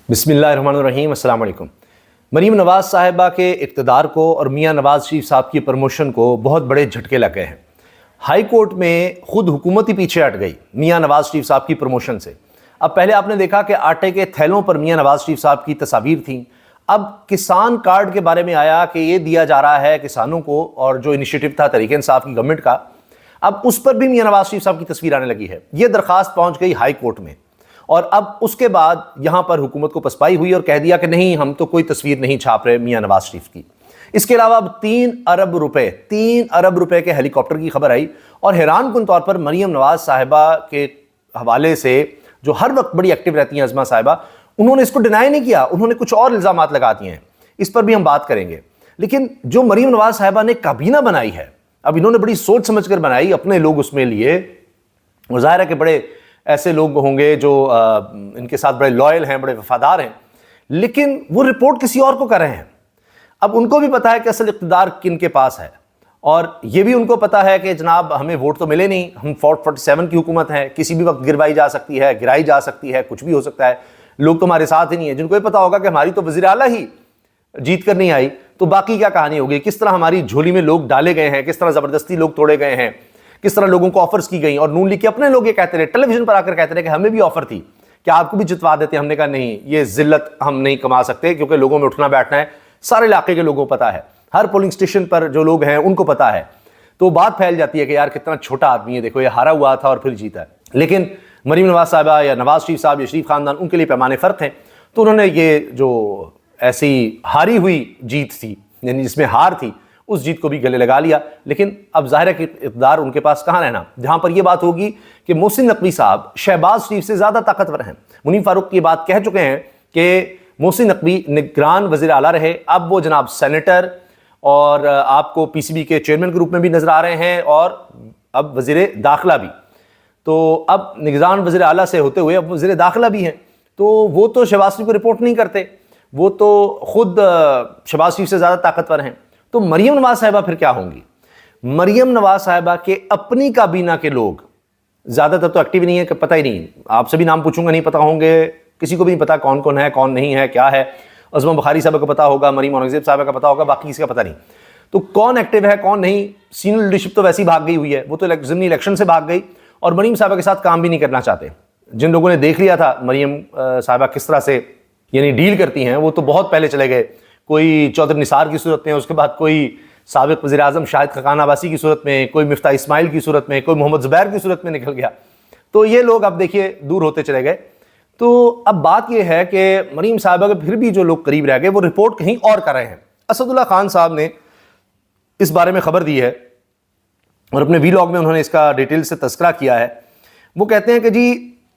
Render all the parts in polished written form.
बिस्मिल्लाहिर्रहमानिर्रहीम, अस्सलाम वालेकुम। मरीम नवाज़ साहिबा के इक़्तिदार को और मियाँ नवाज़ शरीफ साहब की प्रमोशन को बहुत बड़े झटके लग गए हैं। हाई कोर्ट में खुद हुकूमत ही पीछे हट गई मियाँ नवाज़ शरीफ साहब की प्रमोशन से। अब पहले आपने देखा कि आटे के थैलों पर मियाँ नवाज़ शरीफ साहब की तस्वीर थी। अब किसान कार्ड के बारे में आया कि ये दिया जा रहा है किसानों को, और जो इनिशिएटिव था तहरीक इंसाफ की गवर्नमेंट का, अब उस पर भी मियाँ नवाज़ शरीफ साहब की तस्वीर आने लगी है। ये दरख्वास्त पहुँच गई हाई कोर्ट में, और अब उसके बाद यहां पर हुकूमत को पसपाई हुई और कह दिया कि नहीं, हम तो कोई तस्वीर नहीं छाप रहे मियां नवाज शरीफ की। इसके अलावा अब 3 अरब रुपए के हेलीकॉप्टर की खबर आई, और हैरानकुन तौर पर मरीम नवाज साहिबा के हवाले से, जो हर वक्त बड़ी एक्टिव रहती हैं अज़मा साहिबा, उन्होंने इसको डिनाई नहीं किया, उन्होंने कुछ और इल्ज़ामात लगा दिए हैं। इस पर भी हम बात करेंगे। लेकिन जो मरीम नवाज साहिबा ने काबीना बनाई है, अब इन्होंने बड़ी सोच समझ कर बनाई, अपने लोग उसमें लिए, और ज़ाहिर है कि बड़े ऐसे लोग होंगे जो इनके साथ बड़े लॉयल हैं, बड़े वफादार हैं, लेकिन वो रिपोर्ट किसी और को कर रहे हैं। अब उनको भी पता है कि असल इक़्तिदार किन के पास है, और ये भी उनको पता है कि जनाब हमें वोट तो मिले नहीं, हम 47 की हुकूमत है, किसी भी वक्त गिरवाई जा सकती है, गिराई जा सकती है, कुछ भी हो सकता है, लोग तो हमारे साथ ही नहीं है। जिनको ये पता होगा कि हमारी तो वज़ीर आला ही जीत कर नहीं आई, तो बाकी क्या कहानी होगी, किस तरह हमारी झोली में लोग डाले गए हैं, किस तरह ज़बरदस्ती लोग तोड़े गए हैं, किस तरह लोगों को ऑफर्स की गई। और नून लीग के अपने लोग ये कहते रहे, टेलीविजन पर आकर कहते रहे कि हमें भी ऑफर थी कि आपको भी जितवा देते। हमने कहा नहीं, ये जिल्लत हम नहीं कमा सकते, क्योंकि लोगों में उठना बैठना है, सारे इलाके के लोगों को पता है, हर पोलिंग स्टेशन पर जो लोग हैं उनको पता है। तो बात फैल जाती है कि यार कितना छोटा आदमी है, देखो ये हारा हुआ था और फिर जीता है। लेकिन मरीम नवाज साहिबा या नवाज शरीफ साहब या शरीफ खानदान, उनके लिए पैमाने फ़र्क हैं। तो उन्होंने ये जो ऐसी हारी हुई जीत थी, यानी जिसमें हार थी, उस जीत को भी गले लगा लिया। लेकिन अब जाहिर है कि इक़्तिदार उनके पास कहाँ रहना, जहाँ पर यह बात होगी कि मोहसिन नकवी साहब शहबाज शरीफ से ज़्यादा ताकतवर हैं। मुनीम फारूक ये बात कह चुके हैं कि मोहसिन नकवी निगरान वज़ीर आला रहे, अब वो जनाब सेनेटर और आपको पीसीबी के चेयरमैन के रूप में भी नज़र आ रहे हैं, और अब वज़ीर दाखिला भी। तो अब निगरान वज़ीर आला से होते हुए अब वज़ीर दाखिला भी हैं। तो वो तो शहबाज शरीफ को रिपोर्ट नहीं करते, वो तो खुद शहबाज शरीफ से ज़्यादा ताकतवर हैं। तो मरीम नवाज साहिबा फिर क्या होंगी? मरीम नवाज साहिबा के अपनी काबीना के लोग ज़्यादातर तो एक्टिव नहीं है, कि पता ही नहीं, आपसे भी नाम पूछूंगा नहीं पता होंगे, किसी को भी नहीं पता कौन कौन है, कौन नहीं है, क्या है। अज़मा बुखारी साहब का पता होगा, मरीम औरंगज़ेब साहब का पता होगा, बाकी किसी का पता नहीं। तो कौन एक्टिव है कौन नहीं, सीनियर लीडरशिप तो वैसे ही भाग गई हुई है, वो तो ज़िमनी इलेक्शन से भाग गई, और मरीम साहिबा के साथ काम भी नहीं करना चाहते। जिन लोगों ने देख लिया था मरीम साहिबा किस तरह से यानी डील करती हैं, वो तो बहुत पहले चले गए। कोई चौधरी निसार की सूरत में, उसके बाद कोई साबिक़ वज़ीर आज़म शाहिद खकान अब्बासी की सूरत में, कोई मिफ्ता इस्माइल की सूरत में, कोई मोहम्मद ज़ुबैर की सूरत में निकल गया। तो ये लोग अब देखिए दूर होते चले गए। तो अब बात यह है कि मरीम साहिबा के फिर भी जो लोग करीब रह गए, वो रिपोर्ट कहीं और कर रहे हैं। असदुल्ला खान साहब ने इस बारे में खबर दी है, और अपने वीलॉग में उन्होंने इसका डिटेल से तस्करा किया है। वो कहते हैं कि जी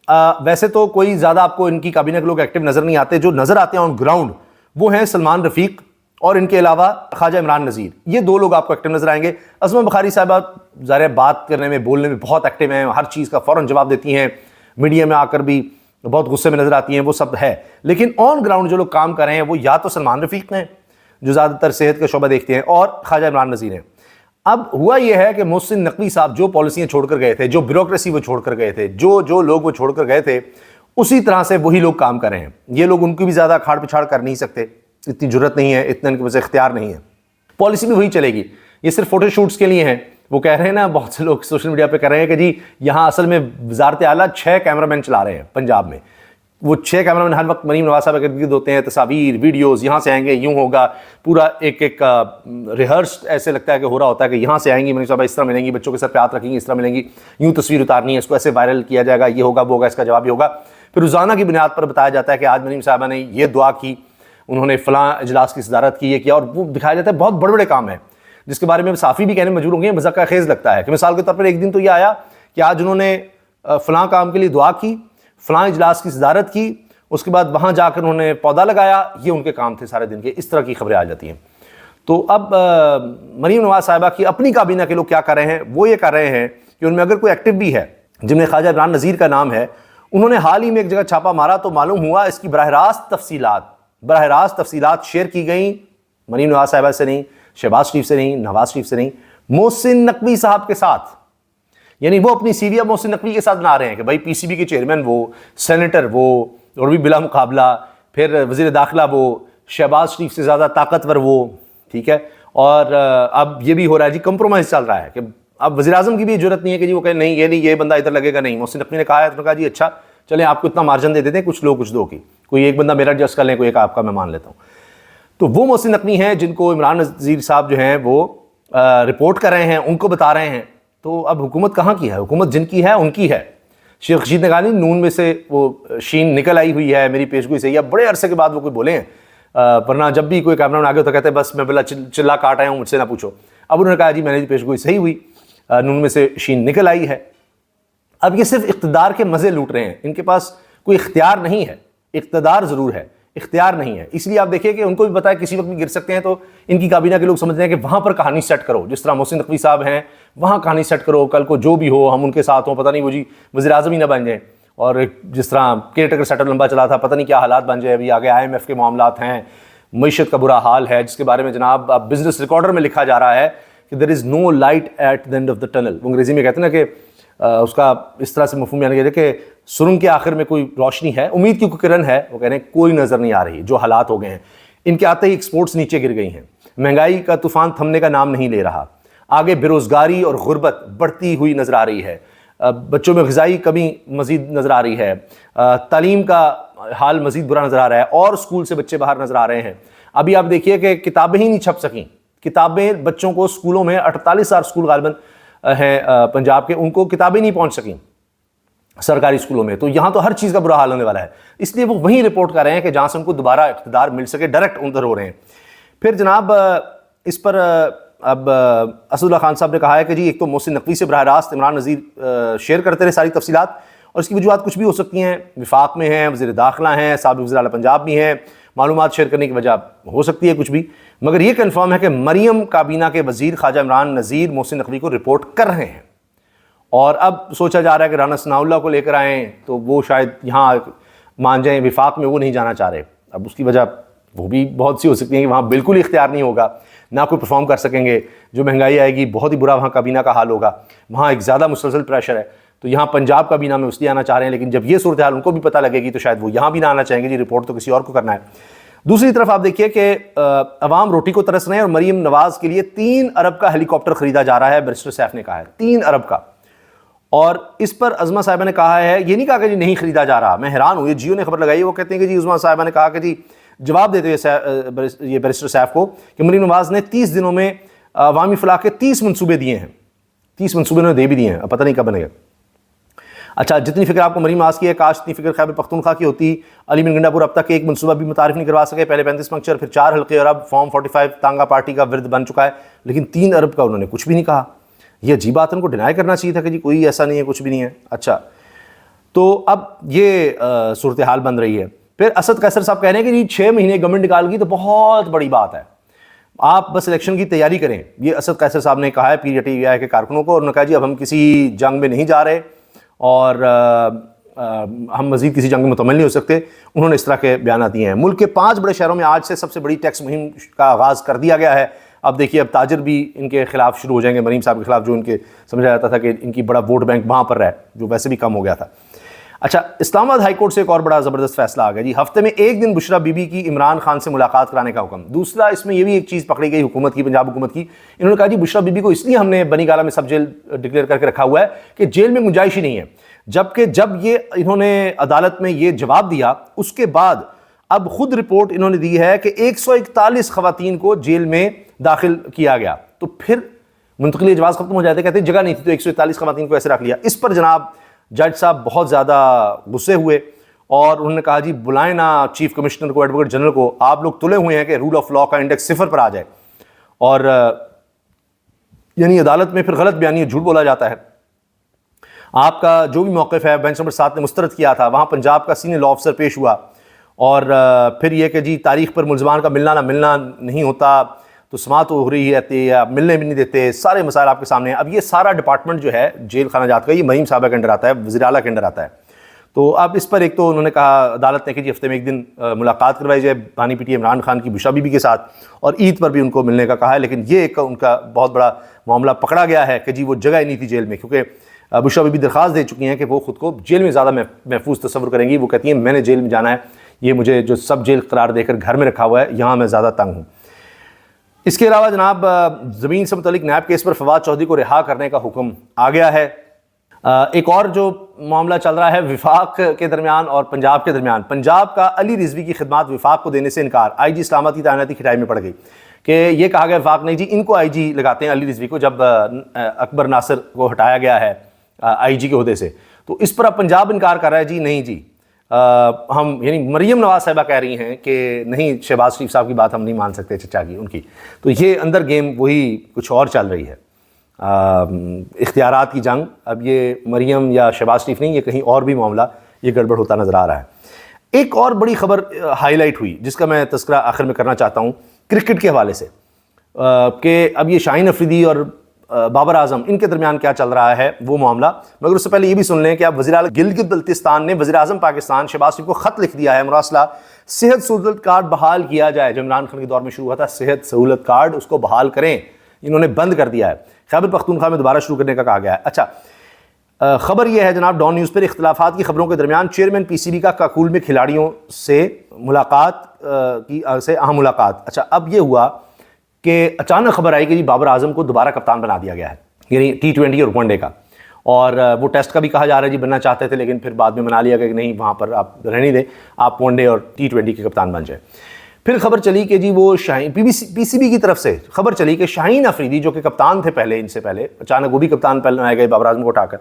वैसे तो कोई ज़्यादा आपको इनकी काबीना के लोग एक्टिव नज़र नहीं आते, जो नज़र आते हैं ऑन ग्राउंड वो हैं सलमान रफ़ीक, और इनके अलावा ख्वाजा इमरान नज़ीर। ये 2 लोग आपको एक्टिव नजर आएंगे। अज़मा बुखारी साहबा ज़ाहिर बात करने में, बोलने में बहुत एक्टिव हैं, हर चीज़ का फ़ौरन जवाब देती हैं, मीडिया में आकर भी बहुत गुस्से में नजर आती हैं, वो सब है। लेकिन ऑन ग्राउंड जो लोग काम कर रहे हैं वो या तो सलमान रफ़ीक हैं, जो ज़्यादातर सेहत का शोबा देखते हैं, और ख्वाजा इमरान नज़ीर हैं। अब हुआ यह है कि मोहसिन नकवी साहब जो पॉलिसियाँ छोड़कर गए थे, जो ब्यूरोक्रेसी वो छोड़कर गए थे, जो लोग वो छोड़कर गए थे, उसी तरह से वही लोग काम कर रहे हैं। ये लोग उनकी भी ज़्यादा खाड़ पिछाड़ कर नहीं सकते, इतनी जुर्रत नहीं है, इतना इनके पास इख्तियार नहीं है। पॉलिसी भी वही चलेगी, ये सिर्फ फोटो शूट्स के लिए हैं। वो कह रहे हैं ना, बहुत से लोग सोशल मीडिया पे कह रहे हैं कि जी यहाँ असल में वज़ारत आला 6 कैमरामैन चला रहे हैं पंजाब में। वो 6 कैमरामैन हर वक्त मरीम नवाज साहब के गिर्द होते हैं, तस्वीर वीडियोज़ यहाँ से आएंगे, यूँ होगा, पूरा एक रिहर्स ऐसे लगता है कि हो रहा होता है कि यहाँ से आएंगी मरीम साहब, इस तरह मिलेंगी, बच्चों के सर पे हाथ रखेंगी, इस तरह मिलेंगी, यूँ तस्वीर उतारनी है, इसको ऐसे वायरल किया जाएगा, ये होगा वो होगा, इसका जवाब ये होगा। फिर रोज़ाना की बुनियाद पर बताया जाता है कि आज मरीम साहबा ने ये दुआ की, उन्होंने फ़लाँ इजलास की सदारत की, ये किया, और वो दिखाया जाता है बहुत बड़े बड़े काम हैं, जिसके बारे में साफ़ी भी कहने मजबूर होंगे, मज़ाक़ खेज़ लगता है। कि मिसाल के तौर पर एक दिन तो ये आया कि आज उन्होंने फ़लाँ काम के लिए दुआ की, फ़लाँ इजलास की सदारत की, उसके बाद वहाँ जाकर उन्होंने पौधा लगाया, ये उनके काम थे सारे दिन के। इस तरह की खबरें आ जाती हैं। तो अब मरीम नवाज साहिबा की अपनी काबीना के लोग क्या कर रहे हैं, वो ये कर रहे हैं कि उनमें अगर कोई एक्टिव भी है, जिनमें ख्वाजा इमरान नज़ीर का नाम है, उन्होंने हाल ही में एक जगह छापा मारा, तो मालूम हुआ इसकी बराह रास्त तफसीलात शेयर की गई मरीम नवाज साहिबा से नहीं, शहबाज शरीफ से नहीं, नवाज शरीफ से नहीं, मोहसिन नकवी साहब के साथ। यानी वो अपनी सीविया मोहसिन नकवी के साथ बना रहे हैं कि भाई पीसीबी के चेयरमैन वो, सेनेटर वो, और भी बिला मुकाबला, फिर वज़ीर दाखिला वो, शहबाज शरीफ से ज़्यादा ताकतवर वो, ठीक है। और अब ये भी हो रहा है जी, कंप्रोमाइज़ चल रहा है कि अब वज़ीर आज़म की भी जरूरत नहीं है कि जी वो कहे नहीं ये बंदा इधर लगेगा नहीं। मोहसिन नकवी ने कहा है, तो कहा जी अच्छा चलें आपको इतना मार्जिन दे देते हैं, कुछ लो कुछ दो की, कोई एक बंदा मेरा एडजस्ट कर लें, कोई एक आपका मैं मान लेता हूँ। तो वो मोहसिन नकवी हैं जिनको इमरान नज़ीर साहब जो हैं वो रिपोर्ट कर रहे हैं, उनको बता रहे हैं। तो अब हुकूमत कहाँ की है? हुकूमत जिनकी है उनकी है। शेख रशीद ने कहा नहीं नून में से वो शीन निकल आई हुई है, मेरी पेशगोई सही है। बड़े अरसे के बाद वो कोई बोले हैं, वरना जब भी कोई कैमरा में आगे होता कहते हैं बस मैं बोला चिल्ला काट आया हूँ, मुझसे ना पूछो। अब उन्होंने कहा जी मेरी पेशगोई सही हुई, नून में से शीन निकल आई है। अब ये सिर्फ इख्तिदार के मज़े लूट रहे हैं, इनके पास कोई इख्तियार नहीं है। इख्तिदार ज़रूर है, इख्तियार नहीं है। इसलिए आप देखिए कि उनको भी पता है किसी वक्त भी गिर सकते हैं, तो इनकी काबीना के लोग समझ रहे हैं कि वहाँ पर कहानी सेट करो, जिस तरह मोहसिन नकवी साहब हैं वहाँ कहानी सेट करो, कल को जो भी हो हम उनके साथ हों, पता नहीं वो जी वज़ीर आज़म ही ना बन जाए। और जिस तरह केयर टेकर सेटअप लंबा चला था, पता नहीं क्या हालात बन जाए। अभी आगे IMF के मामलात हैं, मईशत का बुरा हाल है, जिसके बारे में जनाब अब बिजनेस रिकॉर्डर में लिखा जा रहा है कि there is no light at the end of the tunnel. वो अंग्रेज़ी में कहते हैं ना कि उसका इस तरह से मफहूम यानी कि सुरंग के आखिर में कोई रोशनी है, उम्मीद की कोई किरण है। वो कह रहे हैं कोई नज़र नहीं आ रही, जो हालात हो गए हैं। इनके आते ही एक्सपोर्ट्स नीचे गिर गई हैं, महंगाई का तूफान थमने का नाम नहीं ले रहा, आगे बेरोज़गारी और गुर्बत बढ़ती हुई नज़र आ रही है, बच्चों में ग़िज़ाई कमी मज़ीद नज़र आ रही है, तालीम का हाल मज़ीद बुरा नज़र आ रहा है और स्कूल से बच्चे बाहर नज़र आ रहे हैं। अभी आप देखिए कि किताबें ही नहीं छप सकें, किताबें बच्चों को स्कूलों में 48,000 स्कूल गालिबन हैं पंजाब के, उनको किताबें नहीं पहुंच सकें सरकारी स्कूलों में। तो यहाँ तो हर चीज़ का बुरा हाल होने वाला है। इसलिए वो वहीं रिपोर्ट कर रहे हैं कि जहाँ से उनको दोबारा इक़्तिदार मिल सके, डायरेक्ट उधर हो रहे हैं। फिर जनाब इस पर अब असदुल्ला खान साहब ने कहा है कि जी एक तो मोहसिन नकवी से बराह रास्त इमरान नज़ीर शेयर करते रहे सारी तफसीलात, और इसकी वजूहत कुछ भी हो सकती हैं। विफाक में हैं, वज़ीर दाखिला हैं, साबिक़ वज़ीर आला पंजाब भी हैं, मालूमात शेयर करने की वजह हो सकती है कुछ भी, मगर ये कन्फर्म है कि मरीम काबीना के वज़ीर ख्वाजा इमरान नज़ीर मोहसिन नकवी को रिपोर्ट कर रहे हैं। और अब सोचा जा रहा है कि राना सनाउल्लाह को लेकर आएँ तो वो शायद यहाँ मान जाएँ, विफाक में वो नहीं जाना चाह रहे। अब उसकी वजह वो भी बहुत सी हो सकती है कि वहाँ बिल्कुल इख्तियार नहीं होगा, ना कोई परफॉर्म कर सकेंगे, जो महंगाई आएगी बहुत ही बुरा वहाँ काबीना का हाल होगा, वहाँ एक ज़्यादा मुसलसल प्रेशर है। तो यहाँ पंजाब काबीना में उसलिए आना चाह रहे हैं, लेकिन जब ये सूरत हाल उनको भी पता लगेगी तो शायद वो यहाँ भी ना आना चाहेंगे, जी रिपोर्ट तो किसी और को करना है। दूसरी तरफ आप देखिए कि अवाम रोटी को तरस रहे हैं और मरीम नवाज़ के लिए 3 अरब का हेलीकॉप्टर खरीदा जा रहा है, बैरिस्टर सैफ ने कहा है 3 अरब का। और इस पर अज़मा साहिबा ने कहा है, ये नहीं कहा कि जी नहीं खरीदा जा रहा। मैं हैरान हूँ, ये जियो ने खबर लगाई है, वो कहते हैं कि जी अज़मा साहिबा ने कहा कि जी जवाब देते हुए ये बैरिस्टर सैफ को कि मरीम नवाज़ ने 30 दिनों में अवामी फलाह के 30 मनसूबे दिए हैं, 30 मनसूबे उन्होंने दे भी दिए हैं, अब पता नहीं कब बनेगा। अच्छा, जितनी फिक्र आपको मरीम नवाज़ की है, काश इतनी फिक्र खैबर पख्तूनख्वा की होती। अली बिन गंडापुर अब तक एक मनसूबा भी मुतारिफ नहीं करवा सके, पहले 35 पंक्चर, फिर 4 हल्के और अब फॉर्म 45 तांगा पार्टी का विरद बन चुका है, लेकिन 3 अरब का उन्होंने कुछ भी नहीं कहा। यह अजीब बात है, उनको डिनाई करना चाहिए था कि जी कोई ऐसा नहीं है, कुछ भी नहीं है। अच्छा, तो अब ये सूरत हाल बन रही है। फिर असद कैसर साहब कह रहे हैं कि जी 6 महीने गवर्नमेंट निकाल गई तो बहुत बड़ी बात है, आप बस इलेक्शन की तैयारी करें। ये असद कैसर साहब ने कहा है PTI के कारकुनों को, और उन्होंने कहा जी अब हम किसी जंग में नहीं जा रहे और हम मज़ीद किसी जंग में मुतमल नहीं हो सकते। उन्होंने इस तरह के बयान दिए हैं। मुल्क के 5 बड़े शहरों में आज से सबसे बड़ी टैक्स मुहिम का आगाज़ कर दिया गया है। अब देखिए, अब ताजर भी इनके खिलाफ शुरू हो जाएंगे, मरीम साहब के खिलाफ, जो इनके समझा जाता था कि इनकी बड़ा वोट बैंक वहाँ पर है, जो वैसे भी कम हो गया था। अच्छा, इस्लामाबाद हाई कोर्ट से एक और बड़ा ज़बरदस्त फैसला आ गया जी, हफ्ते में 1 दिन बुशरा बीबी की इमरान खान से मुलाकात कराने का हुक्म। दूसरा, इसमें यह भी एक चीज़ पकड़ी गई हुकूमत की, पंजाब हुकूमत की। इन्होंने कहा जी बुशरा बीबी को इसलिए हमने बनी गाला में सब जेल डिक्लेयर करके रखा हुआ है कि जेल में गुंजाइश ही नहीं है। जबकि जब ये इन्होंने अदालत में ये जवाब दिया, उसके बाद अब खुद रिपोर्ट इन्होंने दी है कि 141 खवातीन को जेल में दाखिल किया गया। तो फिर मुंतकिल जवाब खत्म हो जाते, कहते जगह नहीं थी तो 141 खवातीन को ऐसे रख लिया। इस पर जनाब जज साहब बहुत ज़्यादा गुस्से हुए और उन्होंने कहा जी बुलाएं ना चीफ कमिश्नर को, एडवोकेट जनरल को, आप लोग तुले हुए हैं कि रूल ऑफ लॉ का इंडेक्स 0 पर आ जाए। और यानी अदालत में फिर गलत बयानी, झूठ बोला जाता है। आपका जो भी मौक़िफ़ है बेंच नंबर 7 ने मुस्तरद किया था, वहाँ पंजाब का सीनियर लॉ अफसर पेश हुआ और फिर यह कि जी तारीख पर मुलजमान का मिलना ना मिलना नहीं होता, तो समात हो रही रहती है या मिलने भी नहीं देते, सारे मसाइल आपके सामने हैं। अब ये सारा डिपार्टमेंट जो है जेल खाना जात का, ये महीम साहबा के अंडर आता है, वज़ीर आला के अंडर आता है। तो अब इस पर एक तो उन्होंने कहा अदालत ने कि जी हफ्ते में 1 दिन मुलाकात करवाई जाए बानी पीटी इमरान खान की बुशरा बीबी के साथ, और ईद पर भी उनको मिलने का कहा है। लेकिन ये एक उनका बहुत बड़ा मामला पकड़ा गया है कि जी वो जगह ही नहीं थी जेल में, क्योंकि बुशरा बीबी दरख्वास्त दे चुकी हैं कि वो खुद को जेल में ज़्यादा महफूज तस्वुर करेंगी। वो कहती हैं मैंने जेल में जाना है, ये मुझे जो सब जेल करार देकर घर में रखा हुआ है, यहाँ मैं ज़्यादा तंग हूँ। इसके अलावा जनाब ज़मीन से मुतल्लिक नैब केस पर फवाद चौधरी को रिहा करने का हुक्म आ गया है। एक और जो मामला चल रहा है विफाक के दरमियान और पंजाब के दरमियान, पंजाब का अली रिजवी की खिदमत विफाक को देने से इनकार, IG इस्लामाबाद की तैनाती खिटाई में पड़ गई कि ये कहा गया विफाक नहीं जी, इनको IG लगाते हैं अली रिजवी को, जब अकबर नासिर को हटाया गया है IG के ओहदे से, तो इस पर अब पंजाब इनकार कर रहा है जी नहीं जी, हम यानी मरियम नवाज साहिबा कह रही हैं कि नहीं, शहबाज शरीफ साहब की बात हम नहीं मान सकते चचा की उनकी, तो ये अंदर गेम वही कुछ और चल रही है, इख्तियारात की जंग। अब ये मरियम या शहबाज शरीफ नहीं, ये कहीं और भी मामला ये गड़बड़ होता नज़र आ रहा है। एक और बड़ी खबर हाईलाइट हुई जिसका मैं तस्करा आखिर में करना चाहता हूँ क्रिकेट के हवाले से, कि अब ये शाहीन अफरीदी और बाबर आजम इनके दरमियान क्या चल रहा है वो मामला। मगर उससे पहले ये भी सुन लें कि अब वज़ीर-ए-आला गिलगित बल्तिस्तान ने वज़ीर आज़म पाकिस्तान शहबाज शरीफ को ख़त लिख दिया है, मुरासला सेहत सहूलत कार्ड बहाल किया जाए। जो इमरान खान के दौर में शुरू हुआ था सेहत सहूलत कार्ड, उसको बहाल करें, इन्होंने बंद कर दिया है। खैबर पख्तूनख्वा में दोबारा शुरू करने का कहा गया है। अच्छा, खबर यह है जनाब डॉन न्यूज़ पर इख्तिलाफात की खबरों के दरमियान चेयरमैन PCB का काकुल में खिलाड़ियों से अहम मुलाकात। अच्छा, अब ये हुआ कि अचानक खबर आई कि जी बाबर आजम को दोबारा कप्तान बना दिया गया है, यानी T20 और वनडे का, और वो टेस्ट का भी कहा जा रहा है जी बनना चाहते थे, लेकिन फिर बाद में मना लिया गया कि नहीं, वहाँ पर आप रहने दें, आप वनडे और T20 के कप्तान बन जाए। फिर खबर चली कि जी वो PCB की तरफ से खबर चली कि शाहीन अफरीदी जो कि कप्तान थे पहले, इनसे पहले, अचानक वो भी कप्तान बनाए गए बाबर आजम को उठाकर,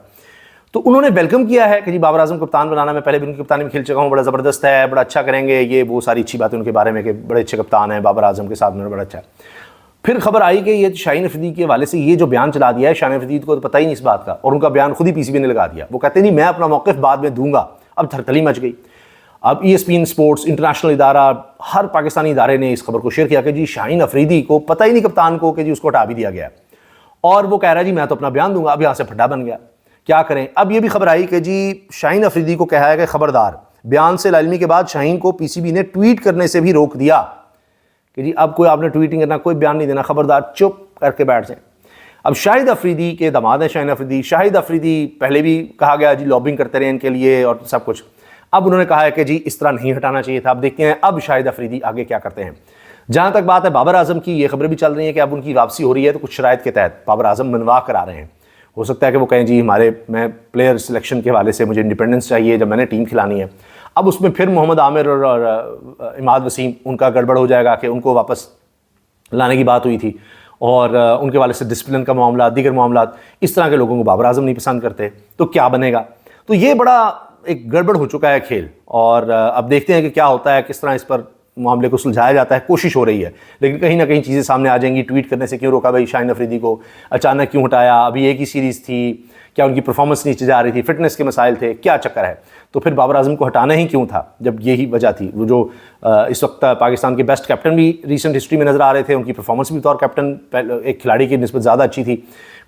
तो उन्होंने वेलकम किया है कि जी बाबर आजम कप्तान बनाना, मैं पहले भी उनकी कप्तानी में खेल चुका हूँ, बड़ा ज़बरदस्त है, बड़ा अच्छा करेंगे, ये वो सारी अच्छी बातें उनके बारे में कि बड़े अच्छे कप्तान हैं, बाबर आजम के साथ उन्होंने बड़ा अच्छा। फिर खबर आई कि ये शाहीन अफरीदी के हवाले से ये जो बयान चला दिया है, शाहीन अफरीदी को तो पता ही नहीं इस बात का, और उनका बयान खुद ही PCB ने लगा दिया। वो कहते हैं जी मैं अपना मौक़िफ़ बाद में दूंगा। अब थरथली मच गई। अब ESPN स्पोर्ट्स इंटरनेशनल इदारा, हर पाकिस्तानी इदारे ने इस खबर को शेयर किया कि जी शाहीन अफरीदी को पता ही नहीं कप्तान को कि जी उसको हटा भी दिया गया, और वो कह रहा है जी मैं तो अपना बयान दूंगा। अब यहाँ से फड्डा बन गया, क्या करें। अब ये भी खबर आई कि जी शाहीन अफरीदी को कहा है कि खबरदार, बयान से लालमी के बाद शाहीन को PCB ने ट्वीट करने से भी रोक दिया कि जी अब कोई आपने ट्वीटिंग करना, कोई बयान नहीं देना, खबरदार चुप करके बैठ जाए। अब शाहिद अफरीदी के दामाद हैं शाहीन अफरीदी, शाहिद अफरीदी पहले भी कहा गया जी लॉबिंग करते रहे इनके लिए और सब कुछ। अब उन्होंने कहा है कि जी इस तरह नहीं हटाना चाहिए था। अब देखते हैं अब शाहिद अफरीदी आगे क्या करते हैं। जहाँ तक बात है बाबर आजम की, ये खबरें भी चल रही हैं कि अब उनकी वापसी हो रही है, तो कुछ शराइत के तहत बाबर आजम मनवा कर आ रहे हैं। हो सकता है कि वो कहें जी मैं प्लेयर सिलेक्शन के हवाले से मुझे इंडिपेंडेंस चाहिए जब मैंने टीम खिलानी है। अब उसमें फिर मोहम्मद आमिर और इमाद वसीम उनका गड़बड़ हो जाएगा कि उनको वापस लाने की बात हुई थी, और उनके वाले से डिसिप्लिन का मामला, दीगर मामला, इस तरह के लोगों को बाबर आजम नहीं पसंद करते, तो क्या बनेगा। तो ये बड़ा एक गड़बड़ हो चुका है खेल, और अब देखते हैं कि क्या होता है, किस तरह इस पर मामले को सुलझाया जाता है। कोशिश हो रही है, लेकिन कहीं ना कहीं चीज़ें सामने आ जाएंगी। ट्वीट करने से क्यों रोका भाई शाहीन अफरीदी को, अचानक क्यों हटाया, अभी एक ही सीरीज़ थी, क्या उनकी परफॉर्मेंस नीचे जा रही थी, फिटनेस के मसाइल थे, क्या चक्कर है। तो फिर बाबर आजम को हटाना ही क्यों था जब यही वजह थी। वो जो इस वक्त पाकिस्तान के बेस्ट कैप्टन भी रिसेंट हिस्ट्री में नज़र आ रहे थे, उनकी परफॉर्मेंस भी तौर कैप्टन एक खिलाड़ी की निस्बत ज़्यादा अच्छी थी।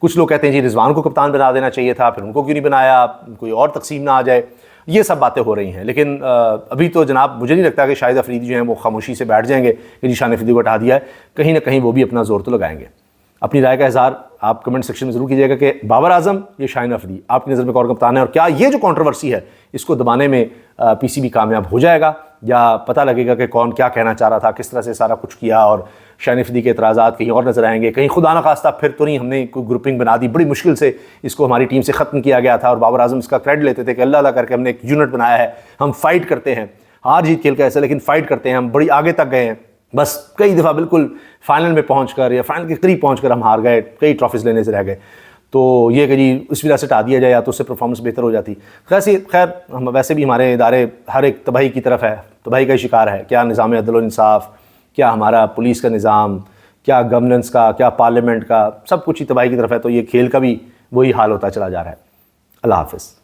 कुछ लोग कहते हैं जी रिजवान को कप्तान बना देना चाहिए था, फिर उनको क्यों नहीं बनाया, कोई और तकसीम ना आ जाए। ये सब बातें हो रही हैं, लेकिन अभी तो जनाब मुझे नहीं लगता कि शाहिद अफरीदी जो हैं वो खामोशी से बैठ जाएंगे कि जी शाहीन अफरीदी को हटा दिया है। कहीं ना कहीं वो भी अपना जोर तो लगाएंगे। अपनी राय का इज़हार आप कमेंट सेक्शन में ज़रूर कीजिएगा कि बाबर आजम या शाहीन अफरीदी आपकी नज़र में कौन कप्तान है, और क्या ये जो कंट्रोवर्सी है इसको दबाने में PCB कामयाब हो जाएगा, या पता लगेगा कि कौन क्या कहना चाह रहा था, किस तरह से सारा कुछ किया, और शाहीन अफरीदी के एतराज़ात कहीं और नज़र आएंगे। कहीं खुदा न खास्ता फिर तो नहीं हमने कोई ग्रुपिंग बना दी, बड़ी मुश्किल से इसको हमारी टीम से ख़त्म किया गया था, और बाबर आजम इसका क्रेडिट लेते थे कि अल्लाह अल्लाह करके हमने एक यूनिट बनाया है, हम फाइट करते हैं, हार जीत खेल का ऐसा, लेकिन फाइट करते हैं, हम बड़ी आगे तक गए हैं। बस कई दफ़ा बिल्कुल फाइनल में पहुंचकर या फाइनल के करीब पहुंचकर हम हार गए, कई ट्रॉफीज़ लेने से रह गए। तो ये कि जी इस वजह से हटा दिया जाए, या तो उससे परफॉर्मेंस बेहतर हो जाती। खैर हम वैसे भी हमारे इदारे हर एक तबाही की तरफ है, तबाही का शिकार है। क्या निज़ाम अदल व इंसाफ, क्या हमारा पुलिस का निज़ाम, क्या गवर्नेंस का, क्या पार्लियामेंट का, सब कुछ ही तबाही की तरफ है। तो ये खेल का भी वही हाल होता चला जा रहा है। अल्लाह हाफ़िज़।